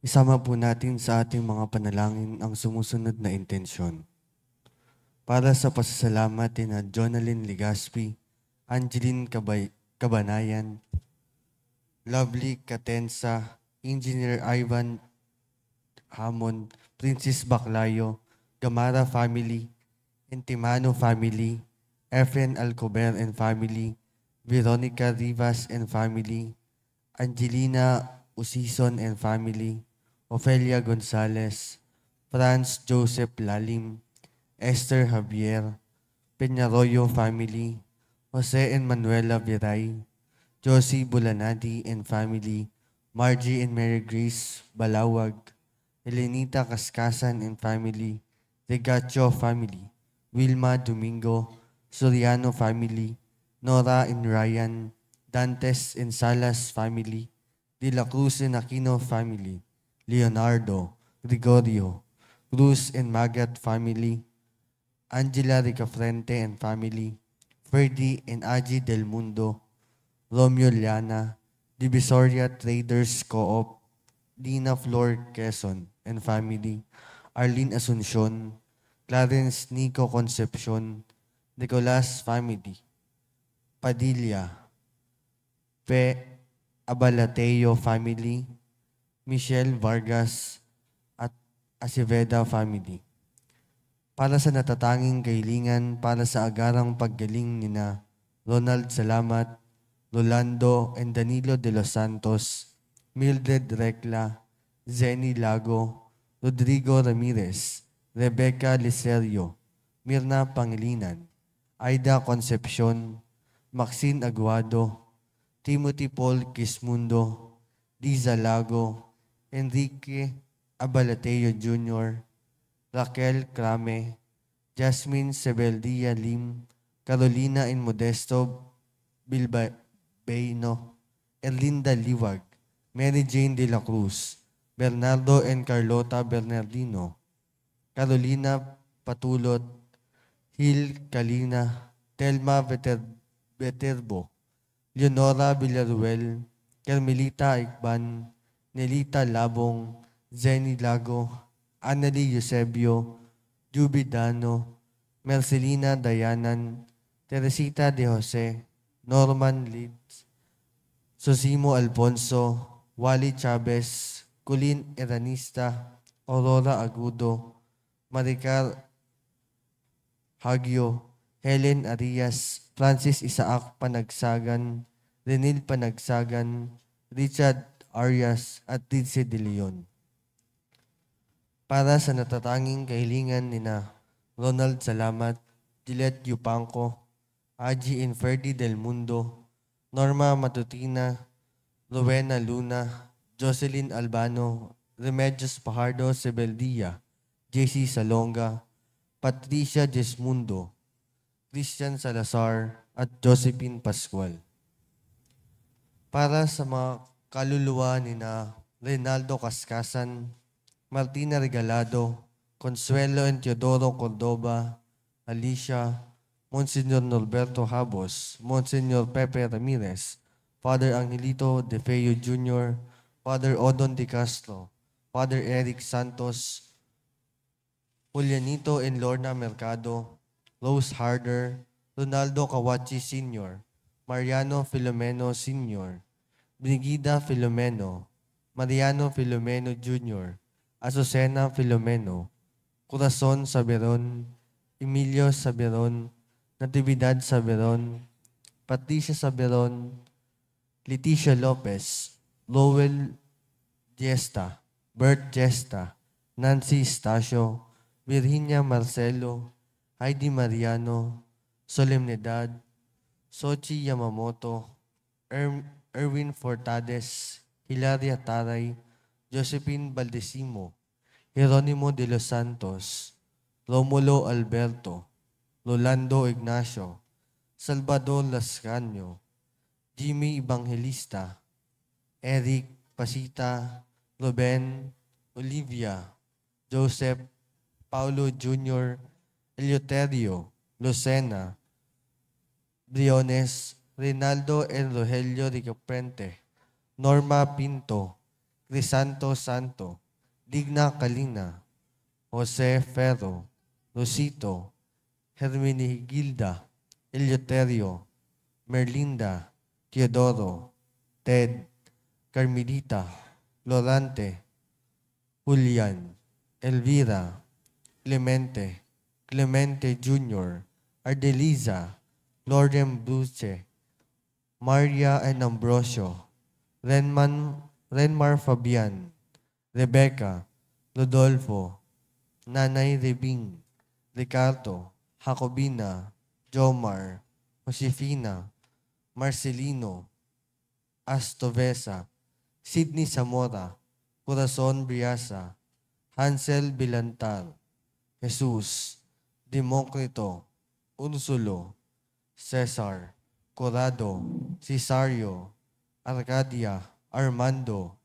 Isama po natin sa ating mga panalangin ang sumusunod na intensyon. Para sa pasasalamat na Jonalyn Legaspi, Angeline Cabanayan, Lovely Catensa, Engineer Ivan Hamon, Princess Baclayo, Gamara family, Intimano family, Efren Alcober and family, Veronica Rivas and family, Angelina Usison and family, Ofelia Gonzalez, Franz Joseph Lalim, Esther Javier, Peñarroyo family, Jose and Manuela Viray, Josie Bulanadi and family, Margie and Mary Grace Balawag, Elenita Cascasan and family, Regacho family, Wilma Domingo, Soriano family, Nora and Ryan, Dantes and Salas family, De La Cruz and Aquino family, Leonardo, Gregorio, Cruz and Magat family, Angela Ricafrente and family, Ferdy and Aji Del Mundo, Romeo Llana, Divisoria Traders Co-op, Dina Flor Quezon and family, Arlene Asuncion, Clarence Nico Concepcion, Nicolas family, Padilla, Pe Abalateo family, Michelle Vargas at Aceveda family. Para sa natatanging kahilingan para sa agarang paggaling nina Ronald Salamat, Rolando and Danilo de los Santos, Mildred Recla, Zenny Lago, Rodrigo Ramirez, Rebecca Licerio, Mirna Pangilinan, Aida Concepcion, Maxine Aguado, Timothy Paul Quismundo, Liza Lago, Enrique Abalateo Jr., Raquel Crame, Jasmine Sebeldia Lim, Carolina and Modesto Bilbaino, Erlinda Liwag, Mary Jane de la Cruz, Bernardo and Carlota Bernardino, Carolina Patulot, Hil Kalina, Telma Veterbo, Leonora Villaruel, Carmelita Aikban, Nelita Labong, Zenny Lago, Annalie Eusebio, Juby Dano, Marcelina Dayanan, Teresita de Jose, Norman Leeds, Sosimo Alfonso, Wally Chavez, Colin Eranista, Aurora Agudo, Maricar Hagio, Helen Arias, Francis Isaac Panagsagan, Renil Panagsagan, Richard Arias at Dulce de Leon. Para sa natatanging kahilingan nina Ronald Salamat, Gillette Yupanco, Aji Inferdi del Mundo, Norma Matutina, Rowena Luna, Jocelyn Albano, Remedios Pajardo Sebeldia, JC Salonga, Patricia Desmundo, Christian Salazar, at Josephine Pascual. Para sa mga kaluluwa nina Reynaldo Cascasan, Martina Regalado, Consuelo and Teodoro Cordoba, Alicia, Monsignor Norberto Habos, Monsignor Pepe Ramirez, Father Angelito De Feo Jr., Father Odon De Castro, Father Eric Santos, Julianito and Lorna Mercado, Rose Harder, Ronaldo Kawachi Sr., Mariano Filomeno Sr., Brigida Filomeno, Mariano Filomeno Jr., Azucena Filomeno, Corazon Saberon, Emilio Saberon, Natividad Saberon, Patricia Saberon, Leticia Lopez, Lowell Gesta, Bert Gesta, Nancy Estacio, Virginia Marcelo, Heidi Mariano, Solemnidad, Sochi Yamamoto, Erwin Fortades, Hilaria Taray, Josephine Baldesimo, Jeronimo de los Santos, Romulo Alberto, Rolando Ignacio, Salvador Lascaño, Jimmy Evangelista, Eric Pasita, Ruben, Olivia, Joseph, Paulo Jr., Eleuterio, Lucena, Briones, Rinaldo and Rogelio Ricaprente, Norma Pinto, Crisanto Santo, Digna Calina, Jose Ferro, Rosito, Hermenegilda, Eleuterio, Merlinda, Teodoro, Ted, Carmelita, Florante, Julian, Elvira, Clemente, Clemente Jr., Ardeliza, Lorem Bruce, Maria and Ambrosio, Renmar Fabian, Rebecca, Rodolfo, Nanay Rebing, Ricardo, Jacobina, Jomar, Josefina, Marcelino, Astovesa, Sidney Zamora, Corazon Briasa, Hansel Bilantar, Jesus, Demokrito, Ursulo, Cesar, Corrado, Cesario, Arcadia, Armando,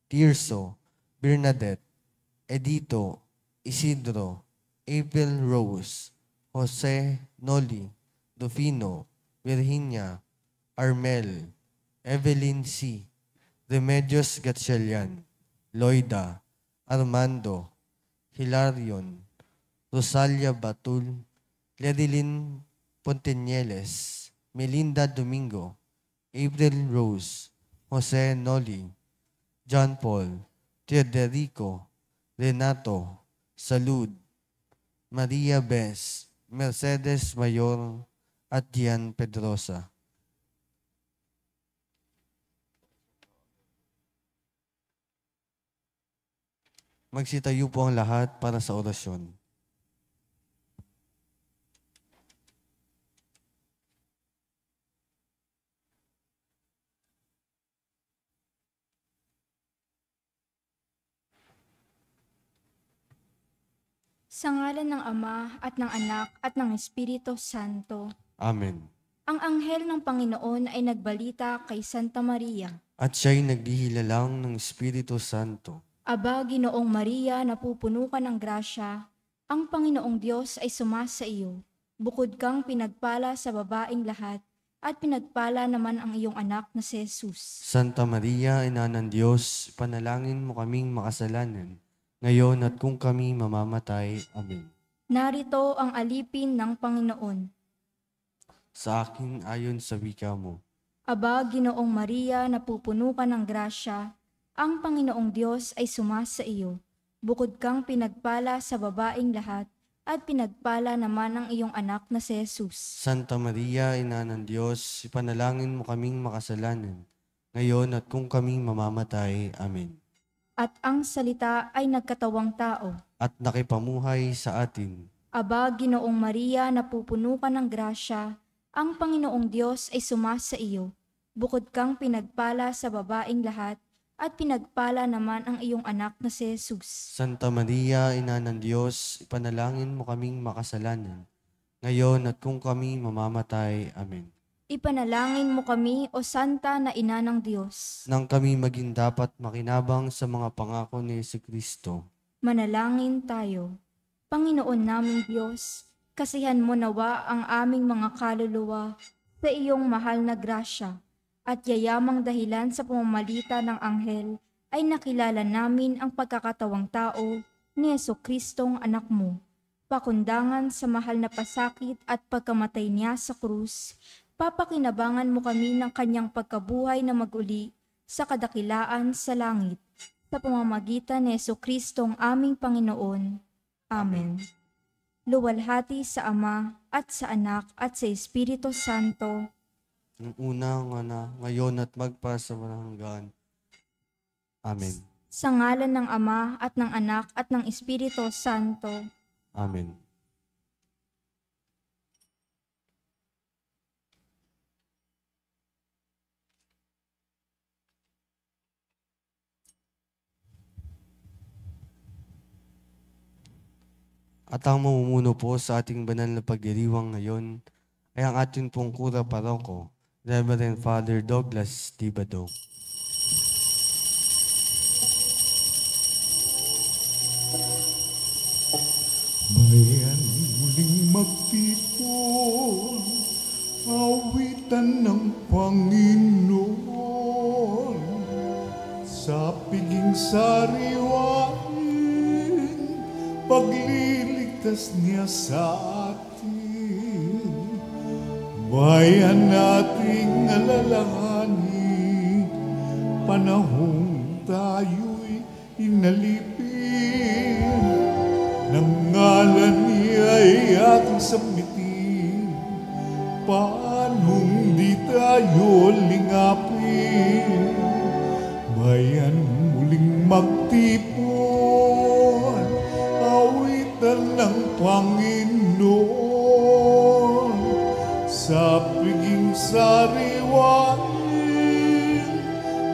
Tirso, Bernadette, Edito, Isidro, April Rose, Jose Noli, Rufino, Virginia, Armel, Evelyn C., Remedios Gatchalian, Loida, Armando, Hilarion, Rosalia Batul, Lerilyn Pontenieles, Melinda Domingo, April Rose, Jose Noli, John Paul, Teoderico, Renato, Salud, Maria Bes, Mercedes Mayor, at Dian Pedrosa. Magsitayo po ang lahat para sa orasyon. Sa ngalan ng Ama at ng Anak at ng Espiritu Santo. Amen. Ang anghel ng Panginoon ay nagbalita kay Santa Maria. At siya'y nagdihilalang ng Espiritu Santo. Aba, Ginoong Maria, napupuno ka ng grasya, ang Panginoong Diyos ay sumasa iyo. Bukod kang pinagpala sa babaeng lahat, at pinagpala naman ang iyong anak na si Jesus. Santa Maria, Ina ng Diyos, panalangin mo kaming makasalanan, ngayon at kung kami mamamatay. Amen. Narito ang alipin ng Panginoon. Sa akin ayon sa wika mo. Aba, Ginoong Maria, napupuno ka ng grasya, ang Panginoong Diyos ay sumasa iyo. Bukod kang pinagpala sa babaeng lahat, at pinagpala naman ang iyong anak na si Jesus. Santa Maria, Ina ng Diyos, ipanalangin mo kaming makasalanan, ngayon at kung kami mamamatay. Amen. At ang salita ay nagkatawang tao. At nakipamuhay sa atin. Aba, Ginoong Maria, napupuno ka ng grasya, ang Panginoong Diyos ay sumasa iyo. Bukod kang pinagpala sa babaeng lahat, at pinagpala naman ang iyong anak na si Jesus. Santa Maria, Ina ng Diyos, ipanalangin mo kaming makasalanan, ngayon at kung kami mamamatay. Amen. Ipanalangin mo kami, O Santa na Ina ng Diyos. Nang kami maging dapat makinabang sa mga pangako ni Jesucristo. Manalangin tayo. Panginoon naming Diyos, kasihan mo nawa ang aming mga kaluluwa sa iyong mahal na grasya, at yayamang dahilan sa pamamagitan ng anghel ay nakilala namin ang pagkakatawang tao ni Jesucristong anak mo. Pakundangan sa mahal na pasakit at pagkamatay niya sa krus, papakinabangan mo kami ng kanyang pagkabuhay na maguli sa kadakilaan sa langit. Sa pamamagitan ni Jesucristong aming Panginoon. Amen. Luwalhati sa Ama at sa Anak at sa Espiritu Santo. Nung una nga na, ngayon at magpasawalang. Amen. Sa ngalan ng Ama at ng Anak at ng Espiritu Santo. Amen. At ang mamumuno po sa ating banal na pagdiriwang ngayon ay ang ating pong kura paroko, Reverend Father Douglas Tibado. Bayan muling magtipon, awitan ng Panginoon, sa piging sariwain, pagliligtas niya sa atin. Bayan nating alalahanin, panahong tayo'y inalipin. Nang ngalan niya'y ating sambitin, paanong di tayo lingapin? Bayan muling magtipon, awitan ng Panginoon. Sa piging sariwain,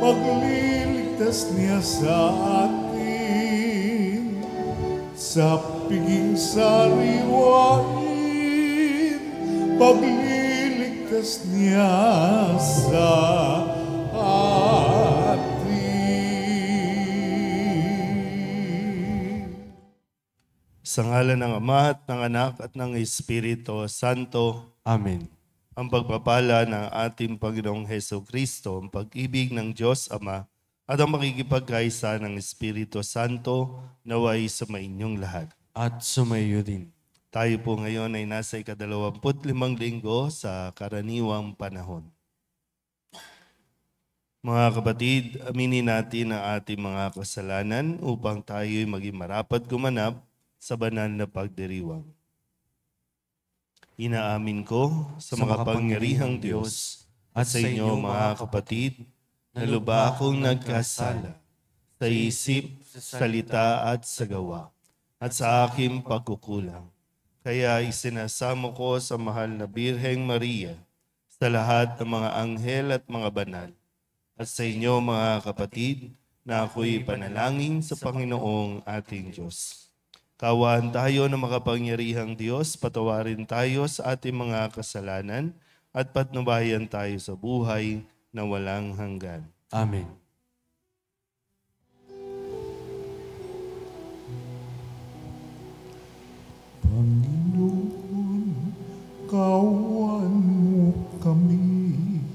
pagliligtas niya sa atin. Sa piging sariwain, pagliligtas niya sa atin. Sa ngalan ng Ama at ng Anak at ng Espiritu Santo. Amen. Ang pagpapala ng ating Panginoong Hesukristo, ang pag-ibig ng Diyos Ama, at ang makikipagkaisa ng Espiritu Santo naway sa mainyong lahat. At sumayo din. Tayo po ngayon ay nasa ika-25 linggo sa karaniwang panahon. Mga kapatid, aminin natin ang ating mga kasalanan upang tayo'y maging marapat gumanap sa banal na pagdiriwang. Inaamin ko sa makapangyarihang Diyos at sa inyo mga kapatid na lubha akong nagkasala sa isip, sa salita at sa gawa at sa aking pagkukulang. Kaya isinasamo ko sa mahal na Birheng Maria, sa lahat ng mga anghel at mga banal, at sa inyo mga kapatid na ako'y panalangin sa Panginoong ating Diyos. Kawan tayo ng makapangyarihang Diyos, patawarin tayo sa ating mga kasalanan at patnubayan tayo sa buhay na walang hanggan. Amen. Panginoon, kawan mo kami,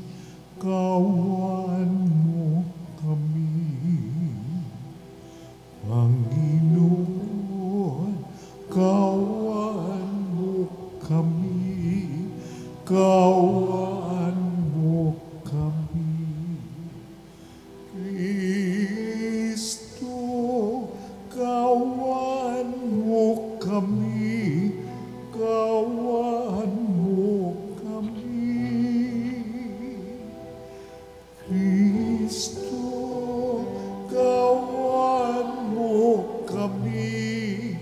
kawan mo kami. Panginoon, kawan mo kami, kawan mo kami. Kristo, kawan mo kami, kawan mo kami. Kristo, kawan mo kami,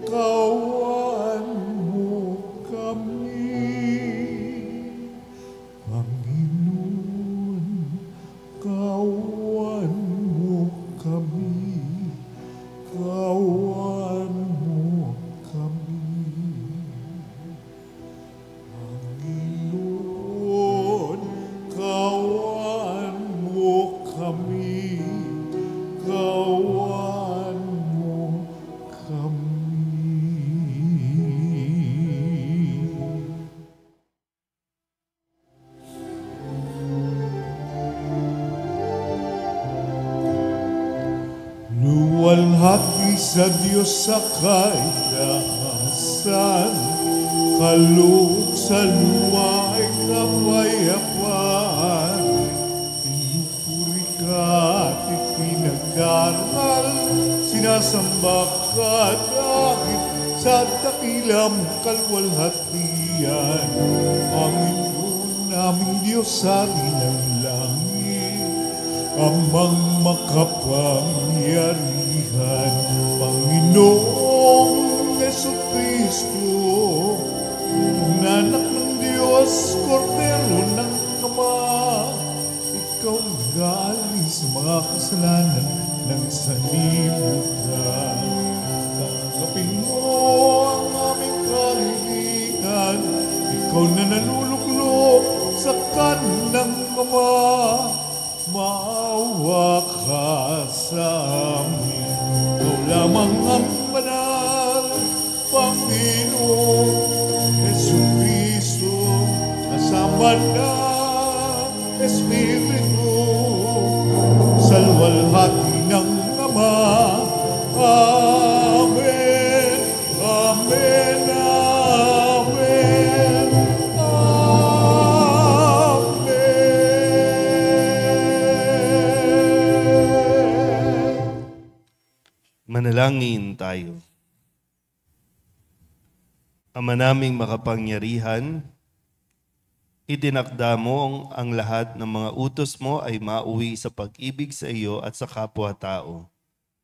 kawan mo kami. Panginoon, kawan mo kami, kawan mo kami. Panginoon, kawan mo kami, kawan mo kami. Luwalhati sa Diyos sa kaitaasan, kaloob sa luwa ay kapayapaan. Pinupuri ka at ipinag-aral, sinasamba ka dahil sa dakilang kalwalhatian. Panginoon naming Diyos sa ng langit, amang makapangyarihan, Panginoong Jesucristo, anak ng Diyos, Kordero ng Ama, ikaw nag-aalis sa mga kasalanan ng sanlibutan. Tanggapin mo ang aming kahilingan, ikaw na naluluklok sa kanang Ama. Maawa ka sa amin, ikaw lamang ang banal, Panginoon Jesucristo, kasama ng Espiritu, sa luwalhati ng Ama. Amen. Manalangin tayo. Ama naming makapangyarihan, itinakda mo ang lahat ng mga utos mo ay mauwi sa pag-ibig sa iyo at sa kapwa-tao.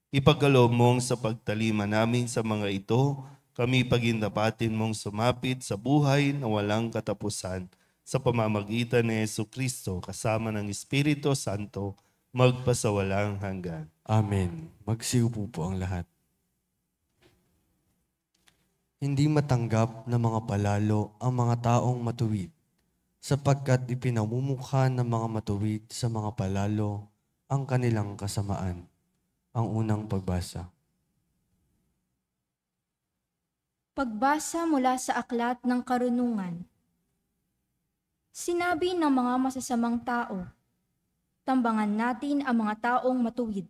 Ipagkaloob mong sa pagtalima namin sa mga ito, kami pagindapatin mong sumapit sa buhay na walang katapusan sa pamamagitan ni Jesucristo kasama ng Espiritu Santo, magpasawalang hanggan. Amen. Magsiupo po ang lahat. Hindi matanggap ng mga palalo ang mga taong matuwid, sapagkat ipinamumukha ng mga matuwid sa mga palalo ang kanilang kasamaan. Ang unang pagbasa. Pagbasa mula sa Aklat ng Karunungan. Sinabi ng mga masasamang tao, tambangan natin ang mga taong matuwid,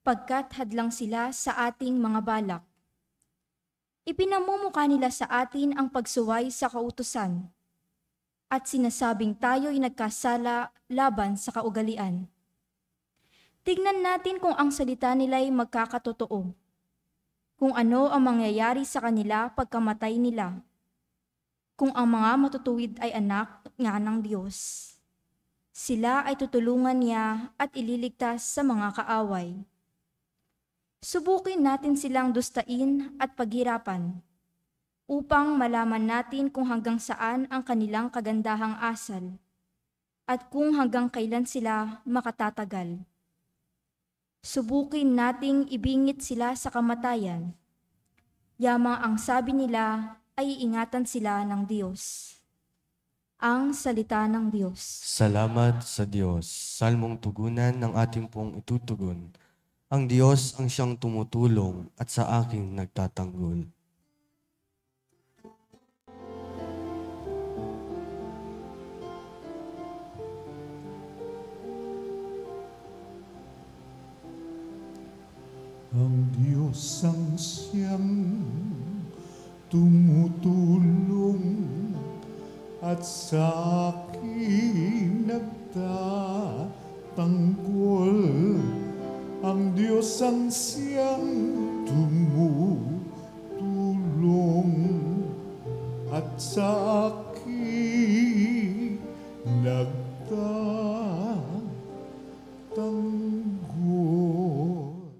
pagkat hadlang sila sa ating mga balak. Ipinamumukha nila sa atin ang pagsuway sa kautusan, at sinasabing tayo'y nagkasala laban sa kaugalian. Tignan natin kung ang salita nila'y magkakatotoo, kung ano ang mangyayari sa kanila pagkamatay nila, kung ang mga matutuwid ay anak nga ng Diyos. Sila ay tutulungan niya at ililigtas sa mga kaaway. Subukin natin silang dustain at paghirapan, upang malaman natin kung hanggang saan ang kanilang kagandahang asal, at kung hanggang kailan sila makatatagal. Subukin nating ibingit sila sa kamatayan. Yamang ang sabi nila ay ingatan sila ng Diyos. Ang salita ng Diyos. Salamat sa Diyos. Salmong tugunan ng ating pong itutugon. Ang Diyos ang siyang tumutulong at sa aking nagtatanggol. Ang Diyos ang siyang tumutulong at sa akin nagtatanggol. Ang Diyos ang siyang tumutulong at sa akin nagtatanggol.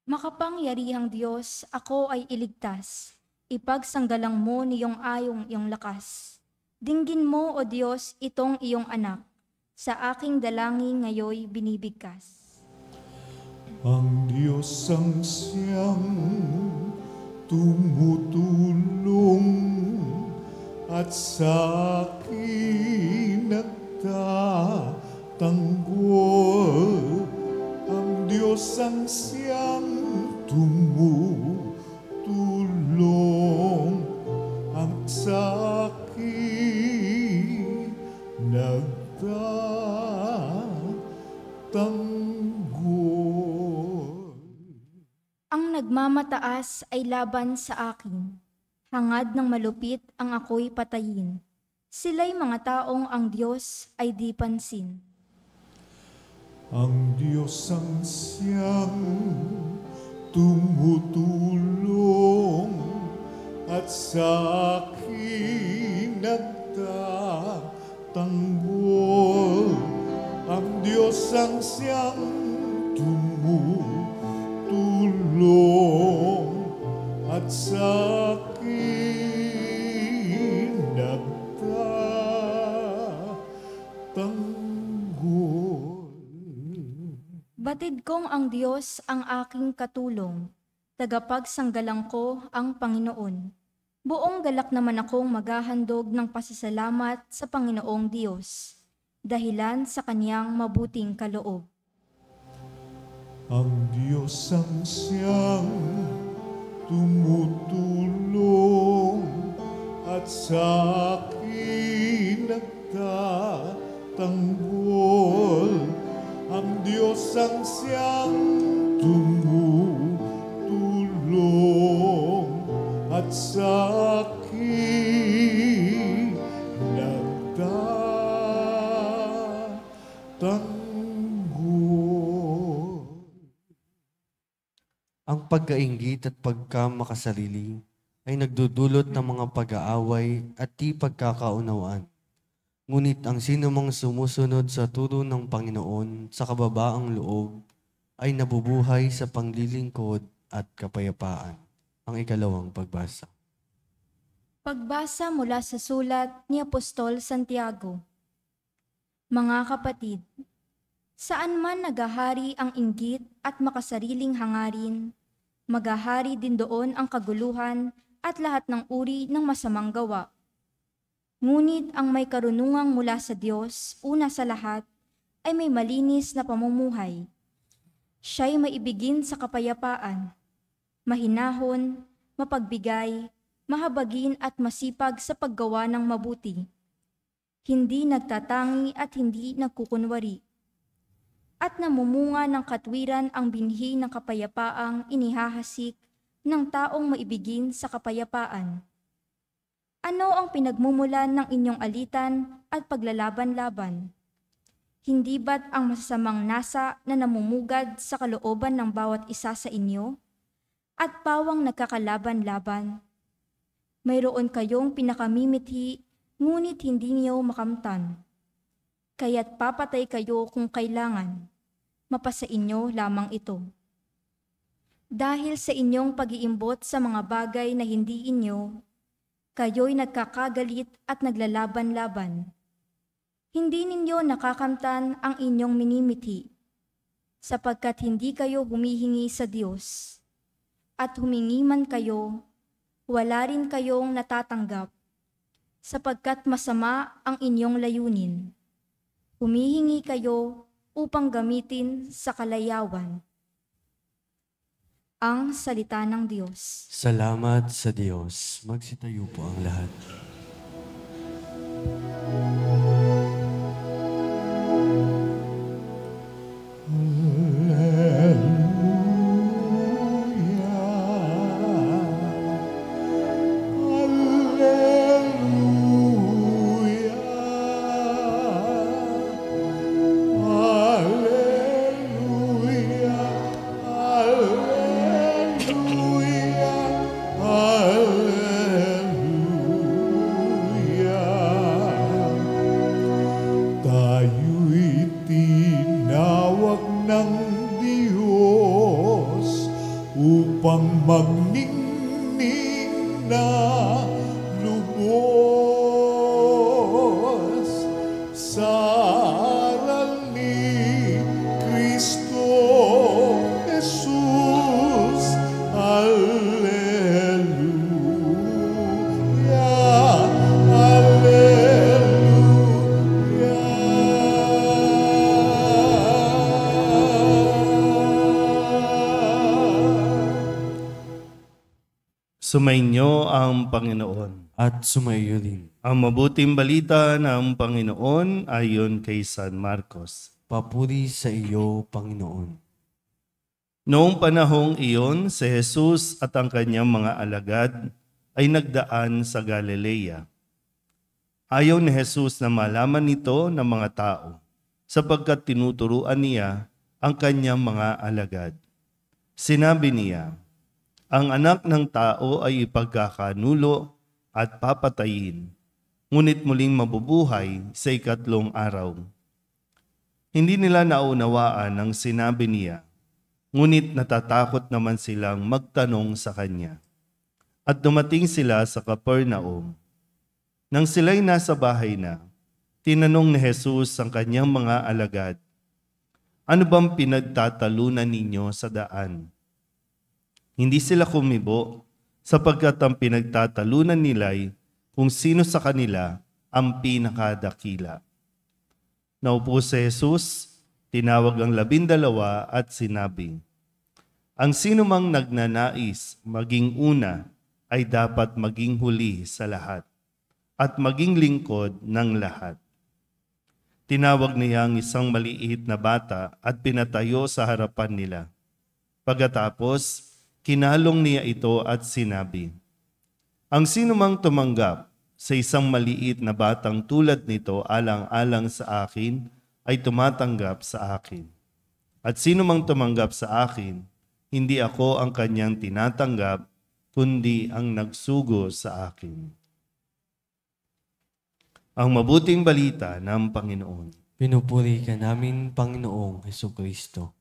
Makapangyarihang Diyos, ako ay iligtas. Ipagsanggalang mo niyong ayong iyong lakas. Dinggin mo, O Diyos, itong iyong anak. Sa aking dalangin ngayoy binibigkas. Ang Diyos ang siyang tumutulong at sa akin nagtatanggol. Ang Diyos ang siyang tumutulong at sa akin nagtatanggol. Ang nagmamataas ay laban sa akin. Hangad ng malupit ang ako'y patayin. Sila'y mga taong ang Diyos ay di pansin. Ang Diyos ang siyang tumutulong at sa akin nagtatanggol. Ang Diyos ang siyang tumutulong at sa akin nagtatanggol. Batid kong ang Diyos ang aking katulong. Tagapagsanggalang ko ang Panginoon. Buong galak naman akong maghahandog ng pasasalamat sa Panginoong Diyos, dahilan sa kaniyang mabuting kaloob. Ang Diyos ang siyang tumutulong at sa akin nagtatanggol. Ang Diyos ang siyang tumutulong at sa akin nagtatanggol. pagkainggit at pagkamakasarili ay nagdudulot ng mga pag-aaway at di pagkakaunawaan. Ngunit ang sinumang sumusunod sa turo ng Panginoon sa kababaang loob ay nabubuhay sa panglilingkod at kapayapaan. Ang ikalawang pagbasa. Pagbasa mula sa sulat ni Apostol Santiago. Mga kapatid, saan man nagahari ang inggit at makasariling hangarin, magahari din doon ang kaguluhan at lahat ng uri ng masamang gawa. Ngunit ang may karunungang mula sa Diyos, una sa lahat, ay may malinis na pamumuhay. Siya'y maibigin sa kapayapaan, mahinahon, mapagbigay, mahabagin at masipag sa paggawa ng mabuti. Hindi nagtatangi at hindi nagkukunwari. At namumunga ng katwiran ang binhi ng kapayapaang inihahasik ng taong maibigin sa kapayapaan. Ano ang pinagmumulan ng inyong alitan at paglalaban-laban? Hindi ba't ang masasamang nasa na namumugad sa kalooban ng bawat isa sa inyo? At pawang nagkakalaban-laban? Mayroon kayong pinakamimithi, ngunit hindi niyo makamtan. Kaya't papatay kayo kung kailangan. Mapasa inyo lamang ito. Dahil sa inyong pag-iimbot sa mga bagay na hindi inyo, kayo'y nagkakagalit at naglalaban-laban. Hindi ninyo nakakamtan ang inyong minimithi, sapagkat hindi kayo humihingi sa Diyos. At humingi man kayo, wala rin kayong natatanggap, sapagkat masama ang inyong layunin. Humihingi kayo upang gamitin sa kalayawan. Ang salita ng Diyos. Salamat sa Diyos. Magsitayo po ang lahat. upang magningning na lubos sa aral ni Kristo Jesus. Alleluia, Sumainyo ang Panginoon. At sumaiyo din. Ang mabuting balita ng Panginoon ayon kay San Marcos. Papuri sa iyo, Panginoon. Noong panahong iyon, si Jesus at ang kanyang mga alagad ay nagdaan sa Galilea. Ayaw ni Jesus na malaman ito ng mga tao, sapagkat tinuturuan niya ang kanyang mga alagad. Sinabi niya, ang anak ng tao ay ipagkakanulo at papatayin, ngunit muling mabubuhay sa ikatlong araw. Hindi nila naunawaan ang sinabi niya, ngunit natatakot naman silang magtanong sa kanya. At dumating sila sa Capernaum. Nang sila'y nasa bahay na, tinanong ni Jesus ang kanyang mga alagad, ano bang pinagtatalunan ninyo sa daan? Hindi sila kumibo, sapagkat ang pinagtatalunan nila'y kung sino sa kanila ang pinakadakila. Naupo si Jesus, tinawag ang 12 at sinabi, ang sino mang nagnanais maging una ay dapat maging huli sa lahat at maging lingkod ng lahat. Tinawag niya ang isang maliit na bata at pinatayo sa harapan nila. Pagkatapos, kinalong niya ito at sinabi, ang sino mang tumanggap sa isang maliit na batang tulad nito alang-alang sa akin ay tumatanggap sa akin. At sino mang tumanggap sa akin, Hindi ako ang kanyang tinatanggap, kundi ang nagsugo sa akin. Ang mabuting balita ng Panginoon. Pinupuri ka namin, Panginoong Hesukristo.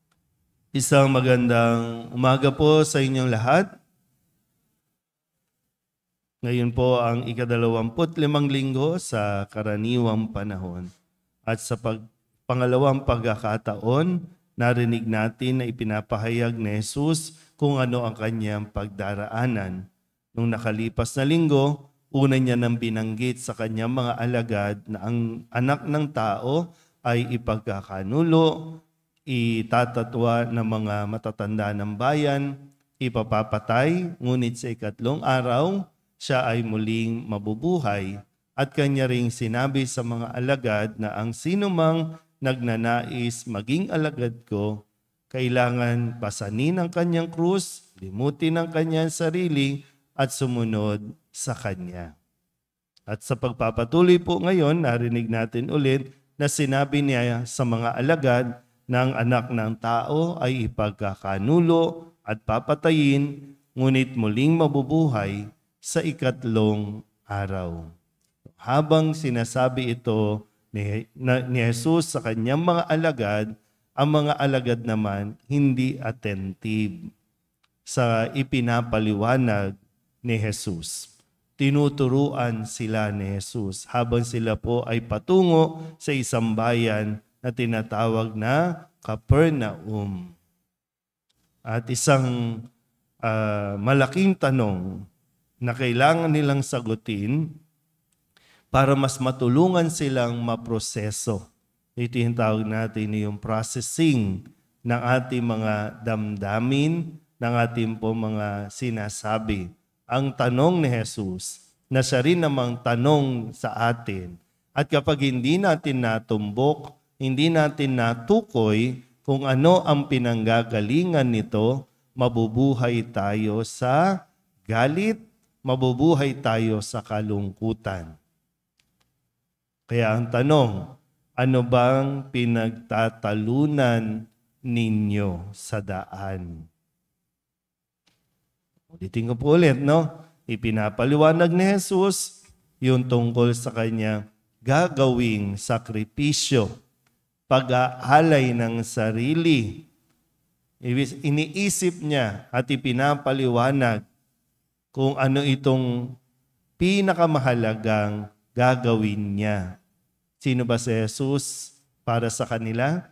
Isang magandang umaga po sa inyong lahat. Ngayon po ang ika-25 linggo sa karaniwang panahon. At sa pangalawang pagkakataon, narinig natin na ipinapahayag ni Jesus kung ano ang kanyang pagdaraanan. Nung nakalipas na linggo, una niya nang binanggit sa kanyang mga alagad na ang anak ng tao ay ipagkakanulo, itatatwa ng mga matatanda ng bayan, ipapapatay, ngunit sa ikatlong araw, siya ay muling mabubuhay. At kanya ring sinabi sa mga alagad na ang sinumang nagnanais maging alagad ko, kailangan pasanin ang kanyang krus, limutin ang kanyang sarili, at sumunod sa kanya. At sa pagpapatuloy po ngayon, narinig natin ulit na sinabi niya sa mga alagad na ang anak ng tao ay ipagkakanulo at papatayin, ngunit muling mabubuhay sa ikatlong araw. Habang sinasabi ito ni Jesus sa kanyang mga alagad, ang mga alagad naman hindi attentive sa ipinapaliwanag ni Jesus. Tinuturuan sila ni Jesus habang sila po ay patungo sa isang bayan na tinatawag na Capernaum. At isang malaking tanong na kailangan nilang sagutin para mas matulungan silang maproseso. Ito yung tawag natin yung processing ng ating mga damdamin, ng ating po mga sinasabi. Ang tanong ni Jesus na siya rin namang tanong sa atin. At kapag hindi natin natumbok, hindi natin natukoy kung ano ang pinanggagalingan nito, mabubuhay tayo sa galit, mabubuhay tayo sa kalungkutan. Kaya ang tanong, ano bang pinagtatalunan ninyo sa daan? Ulitin ko po ulit, no? Ipinapaliwanag ni Jesus yung tungkol sa kanya gagawing sakripisyo, pag-aalay ng sarili. Iniisip niya at ipinapaliwanag kung ano itong pinakamahalagang gagawin niya. Sino ba si Jesus para sa kanila?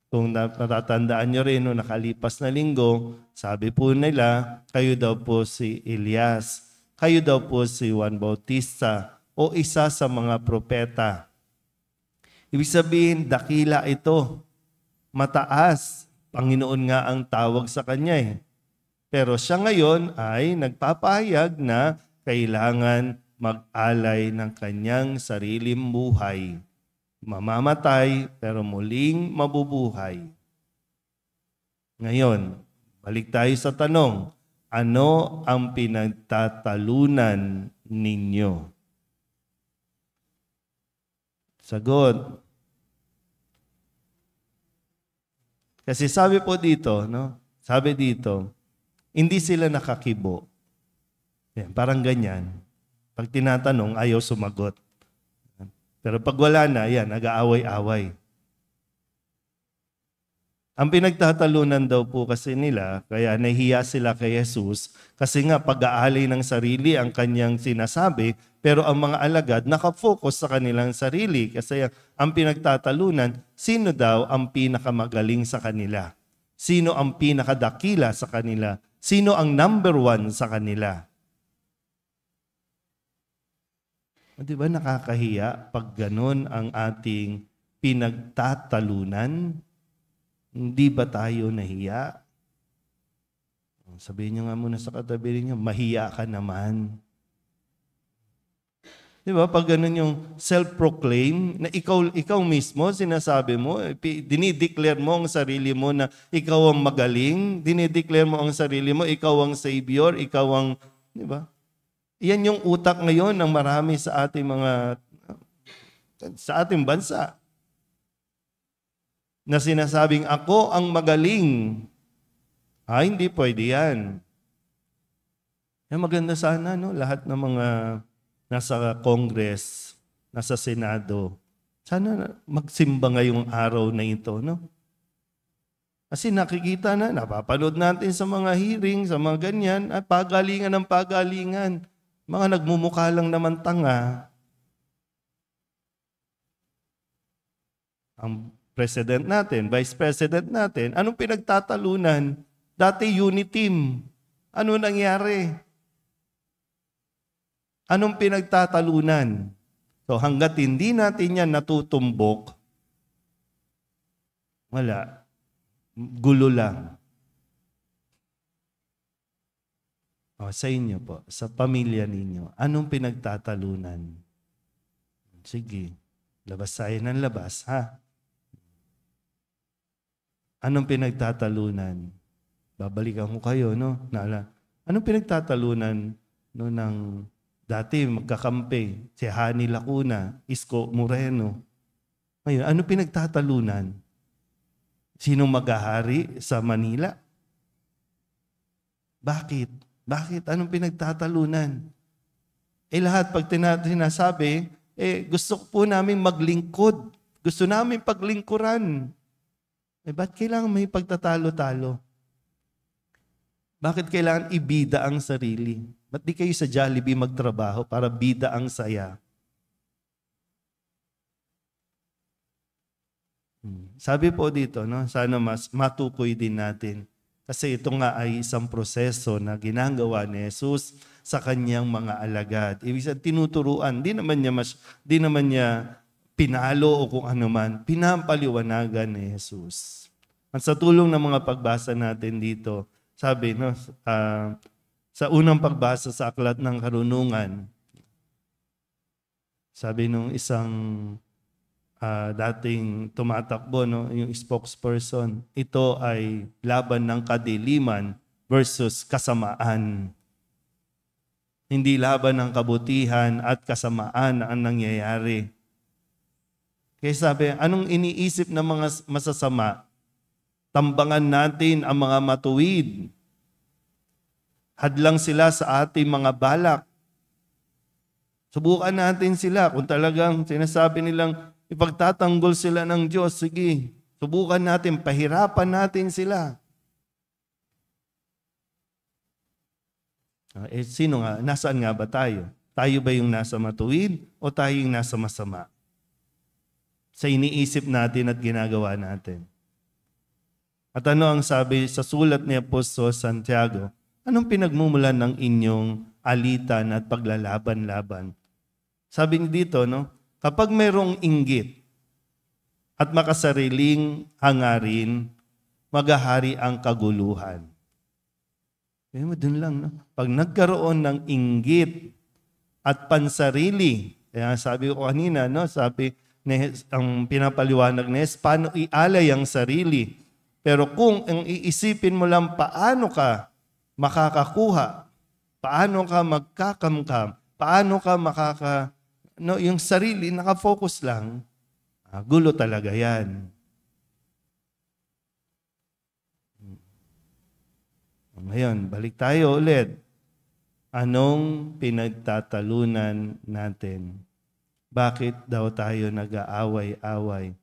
Kung natatandaan nyo rin, no, nakalipas na linggo, sabi po nila, kayo daw po si Elias, kayo daw po si Juan Bautista, o isa sa mga propeta. Ibig sabihin, dakila ito, mataas. Panginoon nga ang tawag sa kanya eh. Pero siya ngayon ay nagpapahayag na kailangan mag-alay ng kanyang sariling buhay. Mamamatay pero muling mabubuhay. Ngayon, balik tayo sa tanong, ano ang pinagtatalunan ninyo? Sagot. Kasi sabi po dito, no? Sabi dito, hindi sila nakakibo. Yan, parang ganyan. Pag tinatanong, ayaw sumagot. Pero pag wala na, yan, nag-aaway-away. Ang pinagtatalunan daw po kasi nila, kaya nahiya sila kay Jesus, kasi nga pag-aalay ng sarili ang kanyang sinasabi, pero ang mga alagad nakafocus sa kanilang sarili. Kasi ang pinagtatalunan, sino daw ang pinakamagaling sa kanila? Sino ang pinakadakila sa kanila? Sino ang number 1 sa kanila? Di ba nakakahiya pag ganun ang ating pinagtatalunan? Hindi ba tayo nahiya? Sabihin niyo nga muna sa katabi niyo, mahiya ka naman. Di ba? Pag ganun yung self-proclaim, na ikaw mismo, sinasabi mo, dinideclare mo ang sarili mo na ikaw ang magaling, dinideclare mo ang sarili mo, ikaw ang savior, ikaw ang, di ba? Yan yung utak ngayon ng marami sa ating bansa. Na sinasabing ako ang magaling. Hindi pwede yan. Maganda sana, no? Lahat ng mga nasa Congress, nasa Senado, sana magsimba ngayong araw na ito, no? Kasi nakikita na, napapanood natin sa mga hearing, sa mga ganyan, at pagalingan ng pagalingan. Mga nagmumukha lang naman tanga. Ang president natin, vice president natin, anong pinagtatalunan? Dati unity team. Ano nangyari? Anong pinagtatalunan? So hanggat hindi natin yan natutumbok, wala. Gulo lang. Sa inyo po, sa pamilya ninyo, anong pinagtatalunan? Sige, labas tayo ng labas, ha? Anong pinagtatalunan? Babalikan ko kayo, no? Anong pinagtatalunan no, ng dati magkakampi? Si Hani Lacuna, Isko Moreno. Ngayon, anong pinagtatalunan? Sinong maghahari sa Manila? Bakit? Bakit? Anong pinagtatalunan? Lahat pag sinasabi, gusto po namin maglingkod. Gusto namin paglingkuran. Ba't kailangan may pagtatalo-talo? Bakit kailangan ibida ang sarili? Ba't di kayo sa Jollibee magtrabaho para bida ang saya? Sabi po dito, no, sana mas matukoy din natin. Kasi ito nga ay isang proseso na ginagawa ni Jesus sa kanyang mga alagad. Ibig sabihin, tinuturuan. Di naman niya pinalo o kung ano man. Pinampaliwanagan ni Jesus. At sa tulong ng mga pagbasa natin dito, sabi, no, sa unang pagbasa sa Aklat ng Karunungan, sabi nung isang dating tumatakbo, no, yung spokesperson, ito ay laban ng kadiliman versus kasamaan. Hindi laban ng kabutihan at kasamaan ang nangyayari. Kaya sabi, anong iniisip ng mga masasama? Tambangan natin ang mga matuwid. Hadlang sila sa ating mga balak. Subukan natin sila. Kung talagang sinasabi nilang ipagtatanggol sila ng Diyos, sige, subukan natin, pahirapan natin sila. Sino nga? Nasaan nga ba tayo? Tayo ba yung nasa matuwid o tayo yung nasa masama? Sa iniisip natin at ginagawa natin. At ano ang sabi sa sulat ni Apostol Santiago? Anong pinagmumulan ng inyong alitan at paglalaban-laban? Sabi niya dito, no? Kapag mayroong inggit at makasariling hangarin, maghahari ang kaguluhan. Doon lang, no? Pag nagkaroon ng inggit at pansarili, kaya sabi ko kanina, no? Sabi, ang pinapaliwanag ni Jesus, paano ialay ang sarili? Pero kung ang iisipin mo lang paano ka makakakuha, paano ka magkakamkam, paano ka yung sarili, nakafocus lang, gulo talaga yan. Ngayon, balik tayo ulit. Anong pinagtatalunan natin? Bakit daw tayo nag-aaway-away?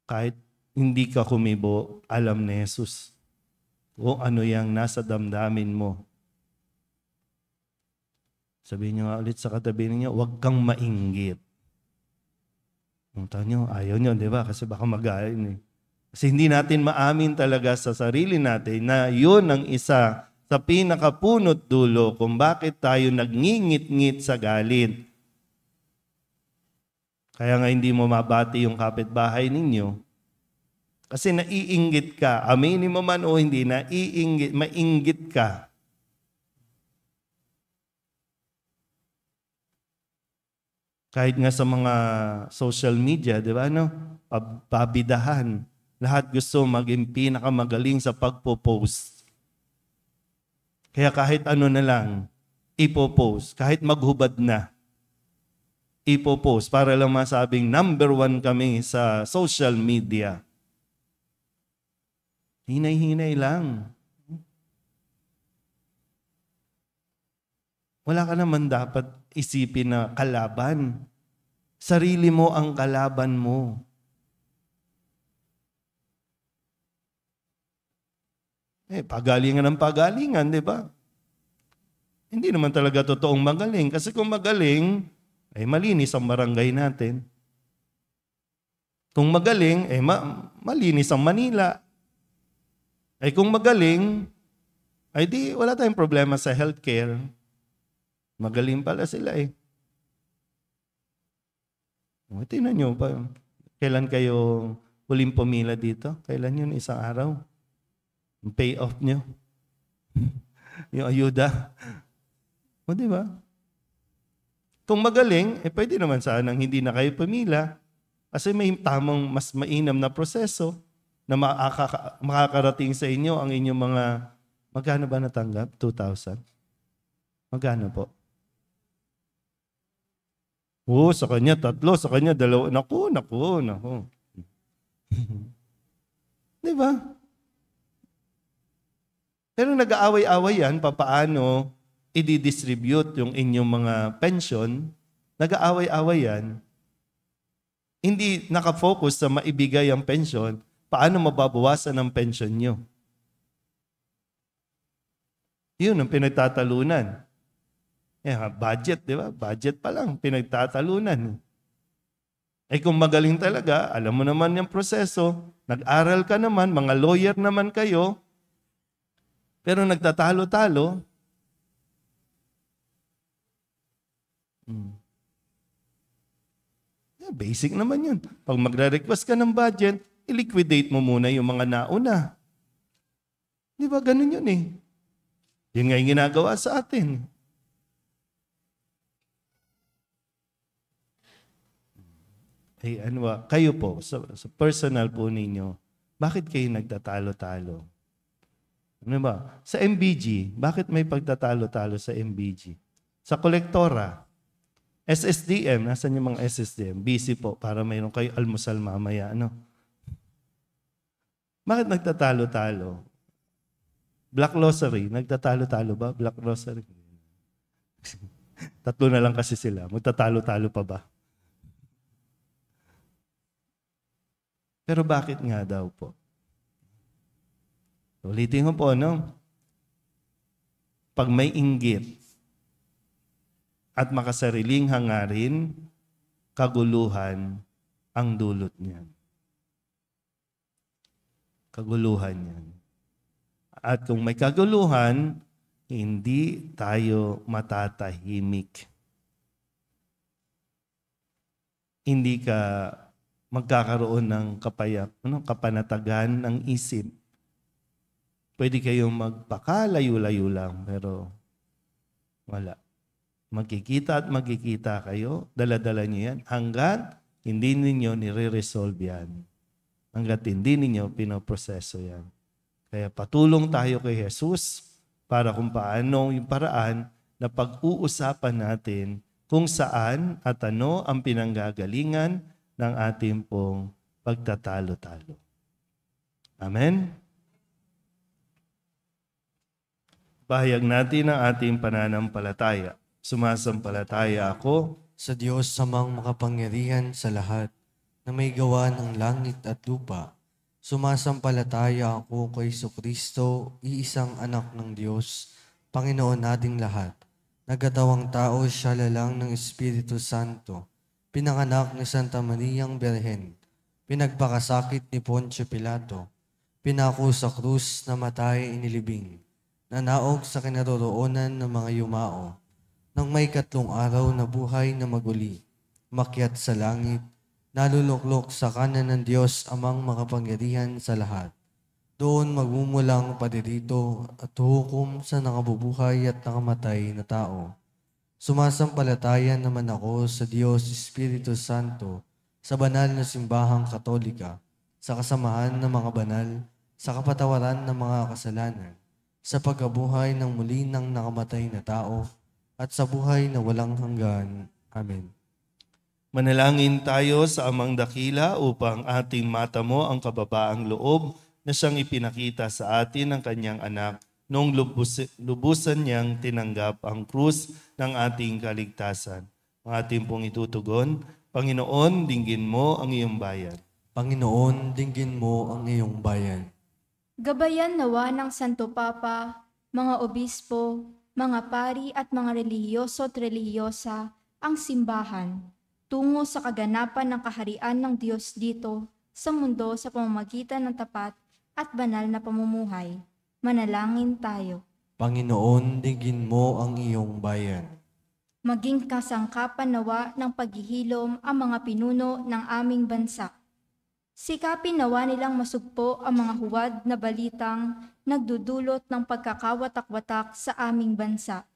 Kahit hindi ka kumibo, alam ni Jesus kung ano yung nasa damdamin mo. Sabihin niyo nga ulit sa katabi niyo, huwag kang mainggit. Punta niyo, ayaw niyo, di ba? Kasi baka magayon eh. Kasi hindi natin maamin talaga sa sarili natin na yun ang isa sa pinakapunot dulo kung bakit tayo nagngingit-ngit sa galit. Kaya nga hindi mo mabati yung kapitbahay ninyo. Kasi naiinggit ka. Aminin mo man o hindi, mainggit ka. Kahit nga sa mga social media, di ba, no? Pabidahan. Lahat gusto maging pinakamagaling sa pagpo-post. Kaya kahit ano na lang, ipo-post. Kahit maghubad na, ipo-post. Para lang masabing number 1 kami sa social media. Hinay-hinay lang. wala ka naman dapat isipin na kalaban. Sarili mo ang kalaban mo. Pagalingan ng pagalingan, di ba? Hindi naman talaga totoong magaling. Kasi kung magaling, malinis ang barangay natin. Kung magaling, malinis ang Manila. Kung magaling, di wala tayong problema sa healthcare. Magaling pala sila Tingnan nyo pa. Kailan kayo huling pumila dito? Kailan yun? Isang araw? Yung payoff nyo? Yung ayuda? Di ba? Kung magaling, pwede naman sanang hindi na kayo pumila kasi may tamang mas mainam na proseso na makakarating sa inyo ang inyong mga, magkano ba natanggap? 2,000? Magkano po? Sa kanya 3, sa kanya 2. Naku. Di ba? Pero nag-aaway-away yan, papaano i-distribute yung inyong mga pension, nag-aaway-away yan. Hindi nakafocus sa maibigay ang pension, paano mababawasan ang pension nyo. Yun ang pinagtatalunan. Budget, di ba? Budget pa lang, pinagtatalunan. Kung magaling talaga, alam mo naman yung proseso, nag-aral ka naman, mga lawyer naman kayo, pero nagtatalo-talo. Basic naman yun. Pag magre-request ka ng budget, i-liquidate mo muna yung mga nauna. Di ba? Ganun yun Yun nga yung ginagawa sa atin. Kayo po, sa personal po ninyo, bakit kayo nagtatalo-talo? Ano ba? Sa MBG, bakit may pagtatalo-talo sa MBG? Sa kolektora, SSDM, nasan yung mga SSDM? Busy po para mayroon kayo almusal mamaya. Bakit nagtatalo-talo? Black Rosary, nagtatalo-talo ba? Black Rosary. 3 na lang kasi sila. Magtatalo-talo pa ba? Pero bakit nga daw po? Ulitin ko po, Pag may inggit at makasariling hangarin, kaguluhan ang dulot niyan. Kaguluhan yan. At kung may kaguluhan, hindi tayo matatahimik. Hindi ka magkakaroon ng kapanatagan ng isip. Pwede kayong magpakalayo-layo lang, pero wala. Magkikita at magkikita kayo, dala-dala niyo yan, hanggat hindi ninyo nire-resolve yan. Hanggat hindi ninyo pinoproseso yan. Kaya patulong tayo kay Jesus para kung paano yung paraan na pag-uusapan natin kung saan at ano ang pinanggagalingan ng ating pong pagtatalo-talo. Amen? Bahayag natin ang ating pananampalataya. Sumasampalataya ako sa Diyos samang makapangyarihan sa lahat na may gawa ng langit at lupa. Sumasampalataya ako kay Jesucristo, iisang anak ng Diyos, Panginoon nating lahat. Nagkatawang tao siya lalang ng Espiritu Santo. Pinanganak ni Santa Mariang Birhen. Pinagpakasakit ni Poncio Pilato. Pinako sa krus, namatay, inilibing. Nanaog sa kinaroroonan ng mga yumao. Nang may 3 araw na buhay na maguli, makyat sa langit, naluluklok sa kanan ng Diyos amang makapangyarihan sa lahat. Doon magmumulang padirito at hukom sa nakabubuhay at nakamatay na tao. Sumasampalataya naman ako sa Diyos Espiritu Santo, sa banal na simbahang Katolika, sa kasamahan ng mga banal, sa kapatawaran ng mga kasalanan, sa pagkabuhay ng muli ng nakamatay na tao, at sa buhay na walang hanggan. Amen. Manalangin tayo sa Amang Dakila upang ating matamo ang kababaang loob na siyang ipinakita sa atin ng kanyang anak noong lubusan niyang tinanggap ang krus ng ating kaligtasan. Ang ating pong itutugon, Panginoon, dinggin mo ang iyong bayan. Panginoon, dinggin mo ang iyong bayan. Gabayan nawa ng Santo Papa, mga obispo, mga pari at mga relihiyoso at relihiyosa ang simbahan tungo sa kaganapan ng kaharian ng Diyos dito sa mundo sa pamamagitan ng tapat at banal na pamumuhay. Manalangin tayo. Panginoon, dinggin mo ang iyong bayan. Maging kasangkapan nawa ng paghihilom ang mga pinuno ng aming bansa. Sikapin nawa nilang masugpo ang mga huwad na balitang nagdudulot ng pagkakawatak-watak sa aming bansa.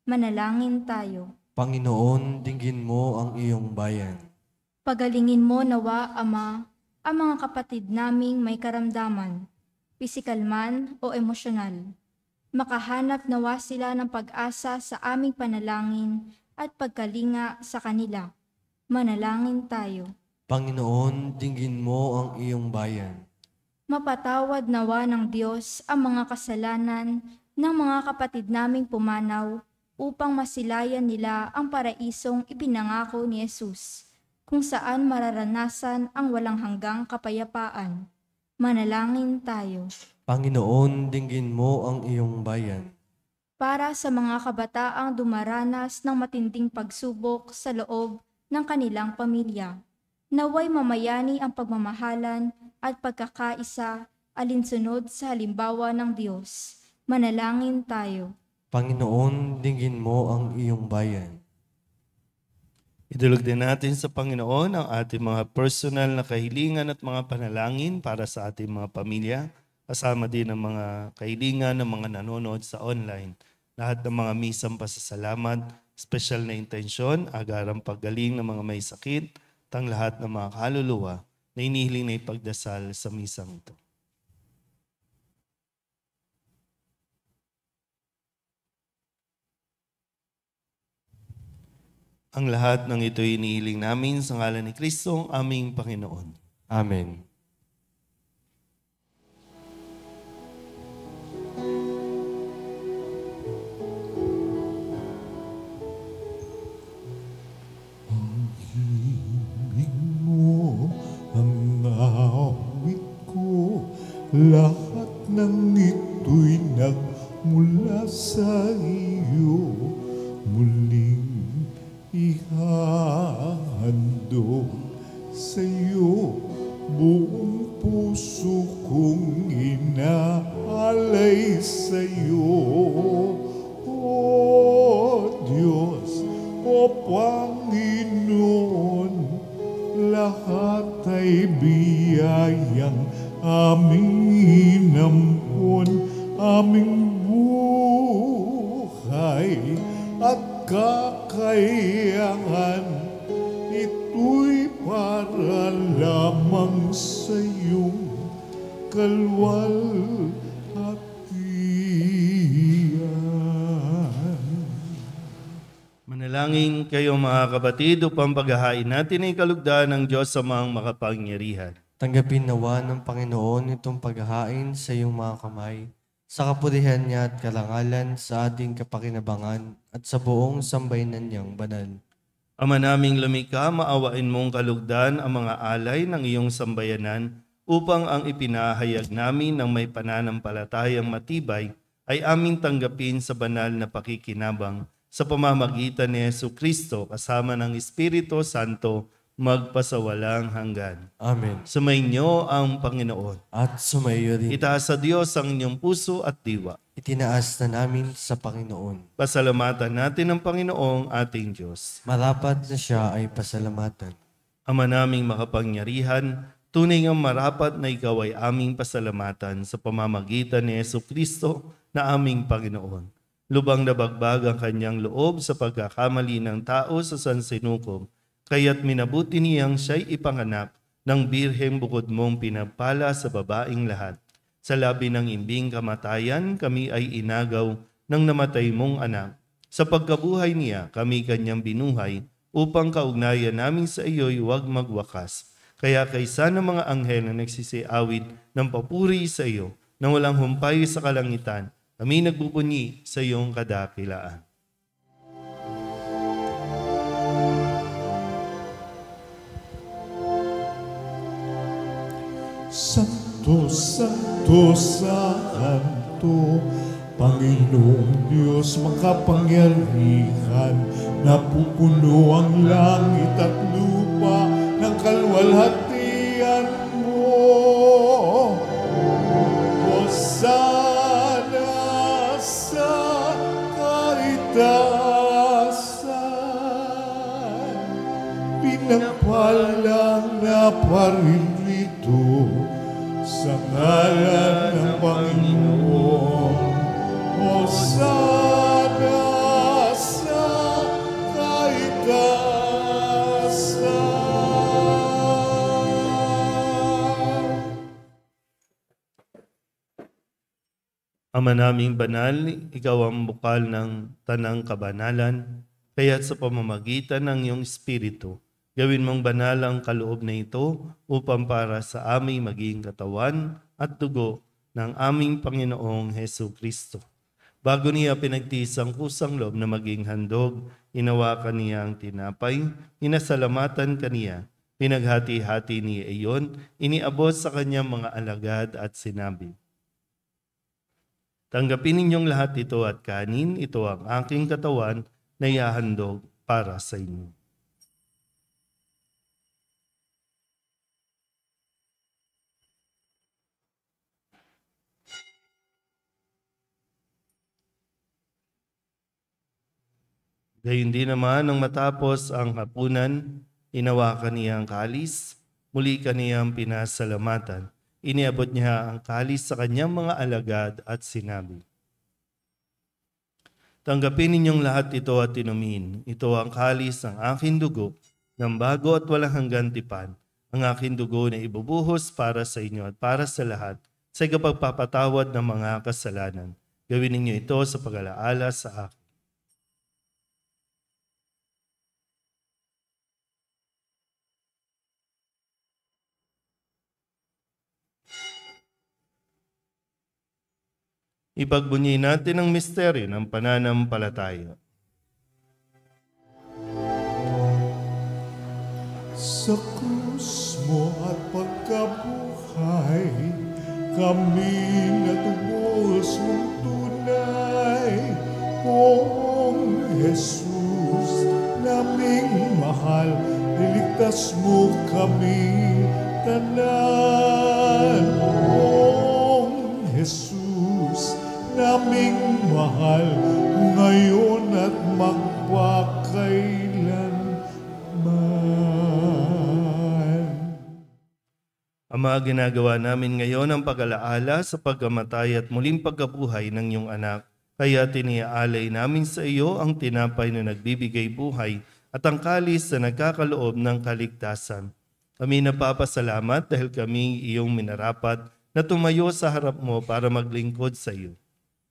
Manalangin tayo. Panginoon, dinggin mo ang iyong bayan. Pagalingin mo nawa, Ama, ang mga kapatid naming may karamdaman, pisikal man o emosyonal. Makahanap nawa sila ng pag-asa sa aming panalangin at pagkalinga sa kanila. Manalangin tayo. Panginoon, dinggin mo ang iyong bayan. Mapatawad nawa ng Diyos ang mga kasalanan ng mga kapatid naming pumanaw upang masilayan nila ang paraisong ipinangako ni Jesus, kung saan mararanasan ang walang hanggang kapayapaan. Manalangin tayo. Panginoon, dinggin mo ang iyong bayan. Para sa mga kabataang dumaranas ng matinding pagsubok sa loob ng kanilang pamilya, naway mamayani ang pagmamahalan at pagkakaisa alinsunod sa halimbawa ng Diyos. Manalangin tayo. Panginoon, dinggin mo ang iyong bayan. Idulog din natin sa Panginoon ang ating mga personal na kahilingan at mga panalangin para sa ating mga pamilya, kasama din ang mga kahilingan ng mga nanonood sa online. Lahat ng mga misang pasasalamat, special na intensyon, agarang paggaling ng mga may sakit, at ang lahat ng mga kaluluwa na inihiling na ipagdasal sa misang ito. Ang lahat ng ito inihiling namin sa ngalan ni Kristo, aming Panginoon. Amen. Lahat ng ito'y nagmula sa iyo, muling ihahandog sa iyo, buong puso kong inaalay sa iyo. O Diyos, o Panginoon, lahat ay biyayang aming inampon, aming buhay at kakayahan. Ito'y para lamang sa iyong kalwalhatian. Manalangin kayo mga kapatid upang paghahain natin ay kalugdan ng Diyos sa mga makapangyarihan. Tanggapin nawa ng Panginoon itong paghahain sa iyong mga kamay, sa kapurihan niya at karangalan sa ating kapakinabangan at sa buong sambayanan niyang banal. Ama naming lumikha, maawain mong kalugdan ang mga alay ng iyong sambayanan upang ang ipinahayag namin ng may pananampalatayang matibay ay aming tanggapin sa banal na pakikinabang sa pamamagitan ni Jesucristo kasama ng Espiritu Santo magpasawalang hanggan. Amen. Sumainyo ang Panginoon. At sumayo rin. Itaas sa Diyos ang inyong puso at diwa. Itinaas na namin sa Panginoon. Pasalamatan natin ang Panginoong ating Diyos. Marapat na siya ay pasalamatan. Ama naming makapangyarihan, tunay ngang marapat na ikaw ay aming pasalamatan sa pamamagitan ni Jesucristo na aming Panginoon. Lubang na bagbag ang kanyang loob sa pagkakamali ng tao sa sansinukob, kaya't minabuti niyang siya'y ipanganak ng birheng bukod mong pinagpala sa babaing lahat. Sa labi ng imbing kamatayan, kami ay inagaw ng namatay mong anak. Sa pagkabuhay niya, kami kanyang binuhay upang kaugnayan namin sa iyo'y huwag magwakas. Kaya kaysa ng mga anghel na nagsisiawit ng papuri sa iyo, na walang humpay sa kalangitan, Kami nagbubunyi sa iyong kadakilaan. Santo, Santo, Santo, Panginoong Diyos makapangyarihan, napupuno ang langit at lupa ng kalwalhatian mo. Hosana sa kaitaasan, pinagpalang na paririto sa ngalan ng Panginoon. Hosana sa kaitaasan. Ama naming banal, ikaw ang bukal ng tanang kabanalan, kaya't sa pamamagitan ng iyong Espiritu, gawin mong banal ang kaloob na ito upang para sa aming maging katawan at dugo ng aming Panginoong Hesu Kristo. Bago niya pinagtiis ang kusang loob na maging handog, inawakan niya ang tinapay, inasalamatan kaniya, pinaghati-hati niya iyon, iniabot sa kanyang mga alagad at sinabi, "Tanggapin ninyong lahat ito at kanin, ito ang aking katawan na ihahandog para sa inyo." Gayun din naman nang matapos ang hapunan, inawakan niya ang kalis, muli kaniyang pinasalamatan. Iniabot niya ang kalis sa kanyang mga alagad at sinabi, "Tanggapin ninyong lahat ito at inumin. Ito ang kalis ng aking dugo, ng bago at walang hanggang tipan, ang aking dugo na ibubuhos para sa inyo at para sa lahat sa ikapagpapatawad ng mga kasalanan. Gawin ninyo ito sa pag-alaala sa akin." Ipagbunyi natin ang misteryo ng pananampalataya. Sa krus mo at pagkabuhay, kami natubos mong tunay. Poong Jesus, naming mahal, niligtas mo kami tanan. Poong Jesus, naming mahal, ngayon at magpakailanman. Ama, ginagawa namin ngayon ang pag-alaala sa pagkamatay at muling pagkabuhay ng iyong anak. Kaya tiniaalay namin sa iyo ang tinapay na nagbibigay buhay at ang kalis na nagkakaloob ng kaligtasan. Kami napapasalamat dahil kami iyong minarapat na tumayo sa harap mo para maglingkod sa iyo.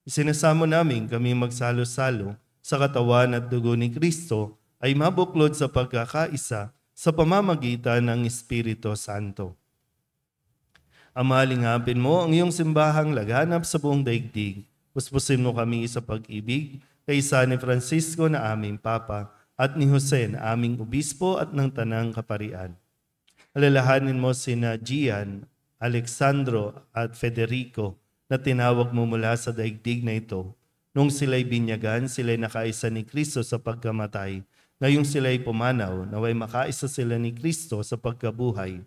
Isinasamo namin kami magsalo-salo sa katawan at dugo ni Kristo ay mabuklod sa pagkakaisa sa pamamagitan ng Espiritu Santo. Ama, lingapin mo ang iyong simbahang laganap sa buong daigdig. Puspusin mo kami sa pag-ibig kay San Francisco na aming Papa at ni Jose na aming Obispo at ng Tanang Kaparian. Alalahanin mo sina Gian, Alexandro at Federico na tinawag mo mula sa daigdig na ito. Nung sila'y binyagan, sila'y nakaisa ni Kristo sa pagkamatay. Ngayong sila'y pumanaw, naway makaisa sila ni Kristo sa pagkabuhay.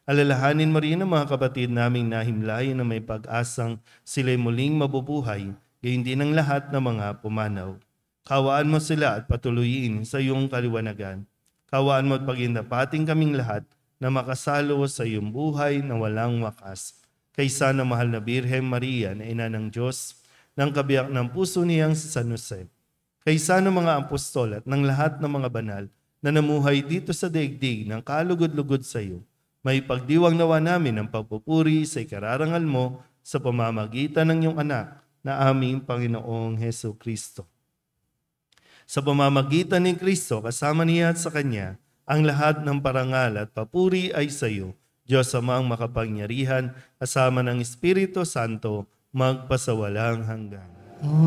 Alalahanin mo rin ang mga kapatid naming nahimlay na may pag-asang sila'y muling mabubuhay, gayon din ang lahat ng mga pumanaw. Kawaan mo sila at patuloyin sa iyong kaliwanagan. Kawaan mo at pagindapating kaming lahat na makasalo sa iyong buhay na walang wakas. Kaysa na mahal na Birhen Maria na ina ng Diyos, ng kabiyak ng puso niyang si San Jose. Kaysa ng mga apostol at ng lahat ng mga banal na namuhay dito sa daigdig ng kalugod-lugod sa iyo, may pagdiwang nawa namin ang pagpupuri sa ikararangal mo sa pamamagitan ng iyong anak na aming Panginoong Hesu Kristo. Sa pamamagitan ni Kristo, kasama niya at sa Kanya, ang lahat ng parangal at papuri ay sa iyo, Diyos Amang makapangyarihan, kasama ng Espiritu Santo, magpasawalang hanggan. Amen.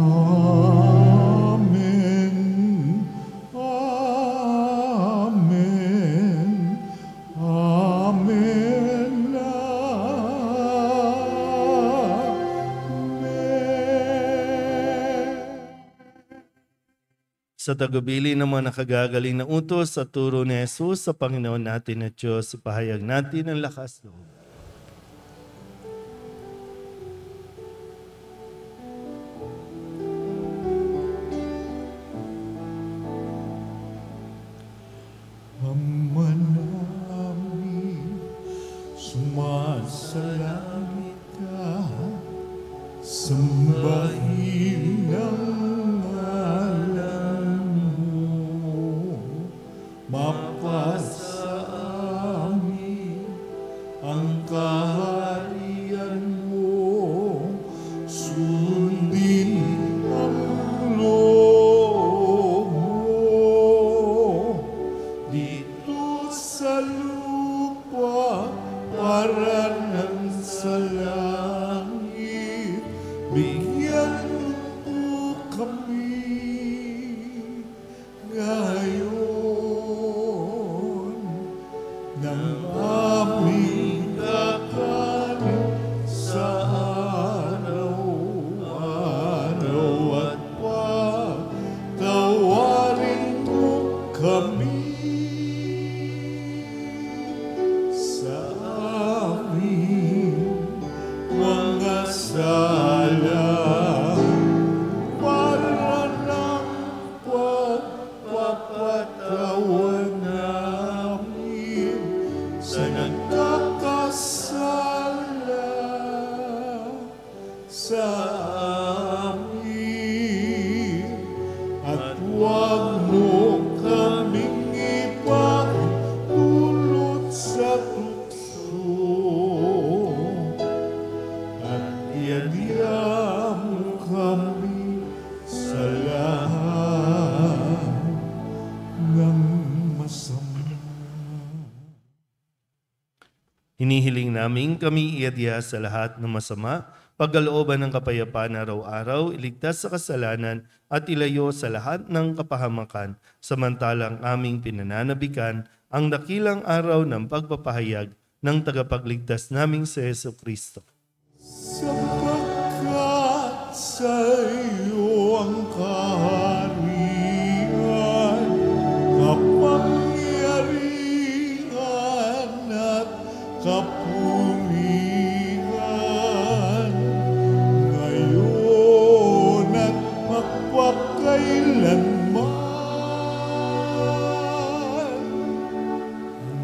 Amen. Amen. Sa tagubili ng mga nakagagaling na utos sa turo ni Jesus sa Panginoon natin na Diyos, ipahayag natin ang lakas loob. Ama namin, sumasalangit ka, sambahin ang ngalan mo, mapasa amin ang kaharian mo, sundin ang loob mo, dito sa lupa para ng sa langit, bigyan mo kami ngayon ng aming kakanin sa araw-araw at patawarin mo kami sa aming mga sala para ng pagpapatawan namin sa nagkakasala sa amin, at huwag mo kaming ipagdulot sa tukso, at iadya mo kami sa lahat ng masama. Hinihiling namin kami iadya sa lahat ng masama, pagkalooban ng kapayapaan araw-araw, iligtas sa kasalanan at ilayo sa lahat ng kapahamakan, samantalang aming pinananabikan ang dakilang araw ng pagpapahayag ng tagapagligtas naming si Jesucristo. Sapagkat sa iyo ang kaharian, kapangyarihan at kapulihan, ngayon at magpakailanman.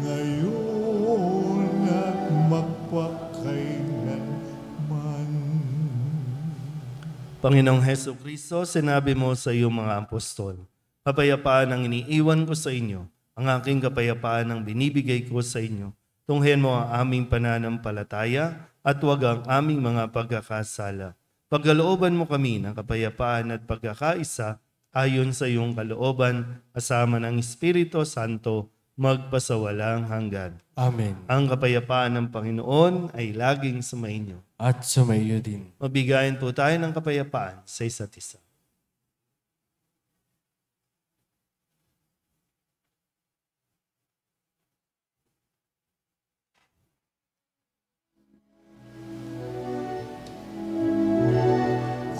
Ngayon at magpakailanman. Panginoong Jesucristo, sinabi mo sa iyong mga apostol, kapayapaan ang iniiwan ko sa inyo, ang aking kapayapaan ang binibigay ko sa inyo. Tunghayan mo ang aming pananampalataya at huwag ang aming mga pagkakasala. Pagkalooban mo kami ng kapayapaan at pagkakaisa ayon sa iyong kalooban, kasama ng Espiritu Santo, magpasawalang hanggan. Amen. Ang kapayapaan ng Panginoon ay laging sumainyo. At sumayo din. Mabigayan po tayo ng kapayapaan sa isa't isa.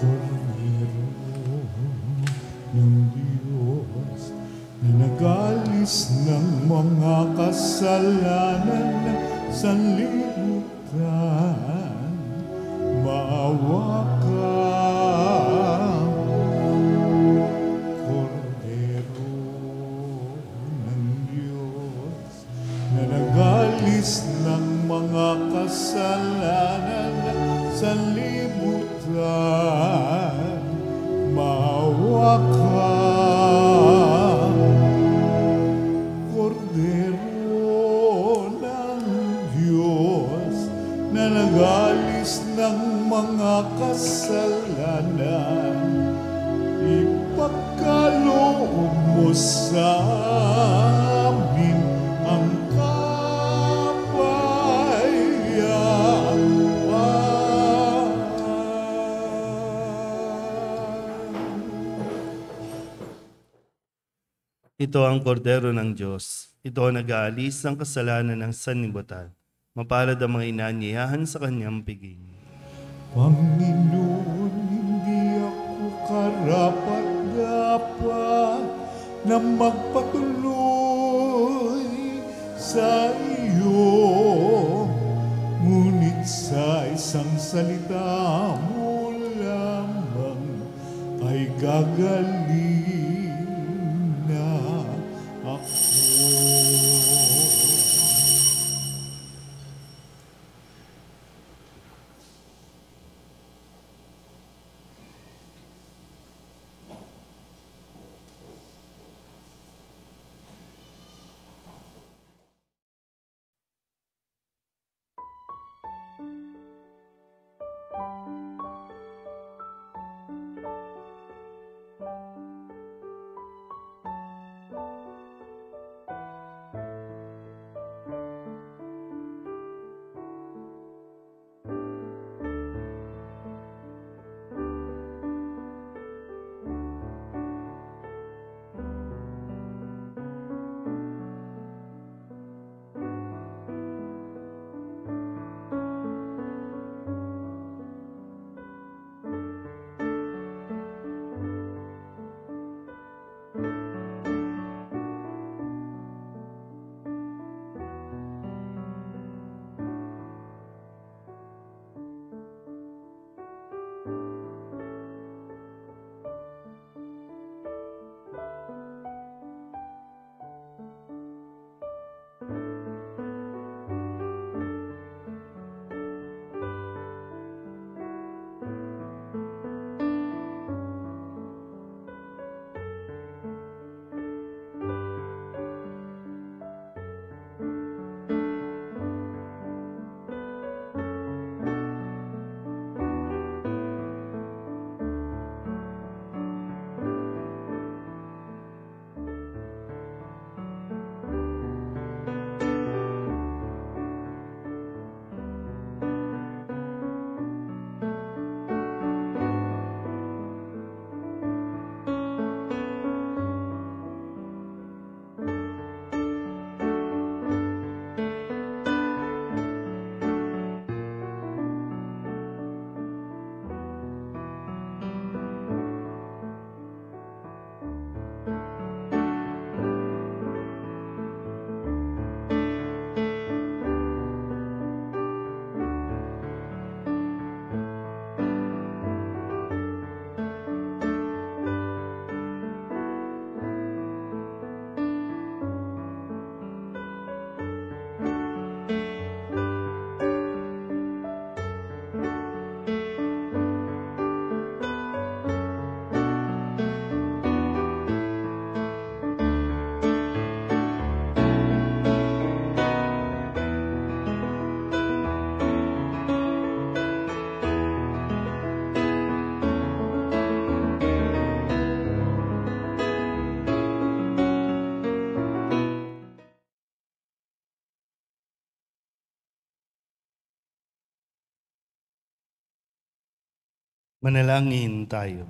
Kordero ng Diyos na nag-alis ng mga kasalanan sa libutan, maawa ka. Kordero ng Diyos na nag-alis ng mga kasalanan sa libutan, maawa ka. Kordero ng Diyos na nag-alis ng mga kasalanan, ipagkaloob mo sa amin ang kapayapaan. Ito ang kordero ng Diyos. Ito ang nag-aalis ng kasalanan ng sanlibutan. Mapalad ang mga inanyayahan sa kanyang piging. Panginoon, hindi ako karapat-dapat na magpatuloy sa iyo. Ngunit sa isang salita mo lamang ay gagaling na ako. Manalangin tayo.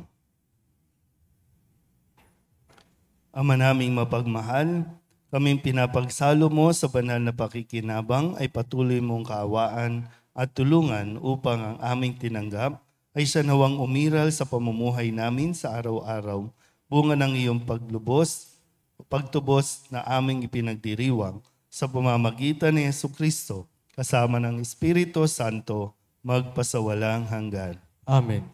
Ama naming mapagmahal, kaming pinapagsalo mo sa banal na pakikinabang ay patuloy mong kaawaan at tulungan upang ang aming tinanggap ay siya nawang umiral sa pamumuhay namin sa araw-araw, bunga ng iyong pagtubos na aming ipinagdiriwang sa pamamagitan ni Jesucristo, kasama ng Espiritu Santo, magpasawalang hanggan. Amen.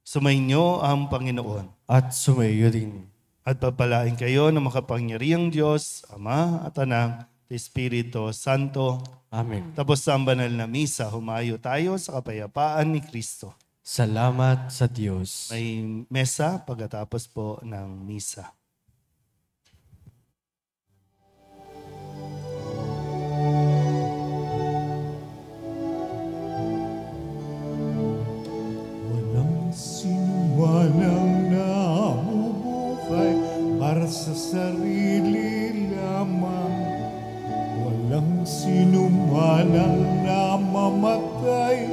Sumainyo ang Panginoon. At sumayo rin. At papalain kayo ng makapangyarihang Diyos, Ama at Anak, at Espiritu Santo. Amen. Tapos sa banal na misa, humayo tayo sa kapayapaan ni Kristo. Salamat sa Diyos. May mesa pagkatapos po ng misa. Walang sinuman ang nabubuhay para sa sarili lamang. Walang sinuman ang namamatay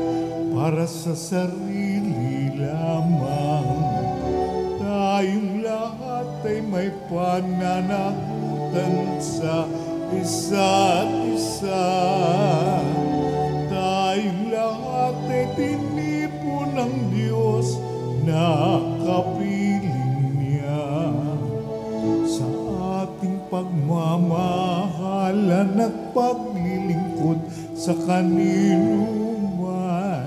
para sa sarili lamang. Tayong lahat ay may pananagutan sa isa't isa. Tayong lahat ay tinipon ng Diyos na kapiling niya. Sa ating pagmamahalan at paglilingkod sa kanino man,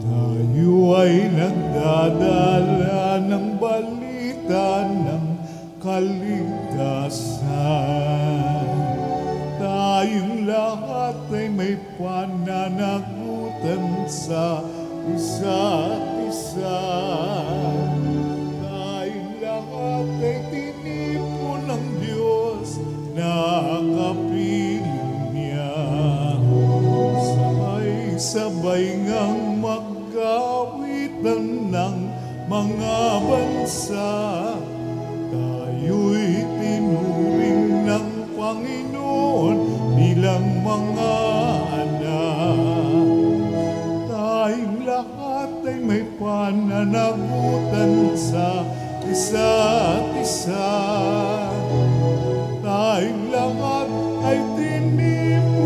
tayo ay nagdadala ng balita ng kaligtasan. Tayong lahat ay may pananagutan sa isa't isa. Tayong lahat ay tinipon ng Diyos na kapiling niya. Sabay-sabay ngang magkawitan ng mga bansa, tayo'y tinuring ng Panginoon bilang mga anak. Tayong lahat ay may pananagutan sa isa't isa. Tayong lahat ay tinipon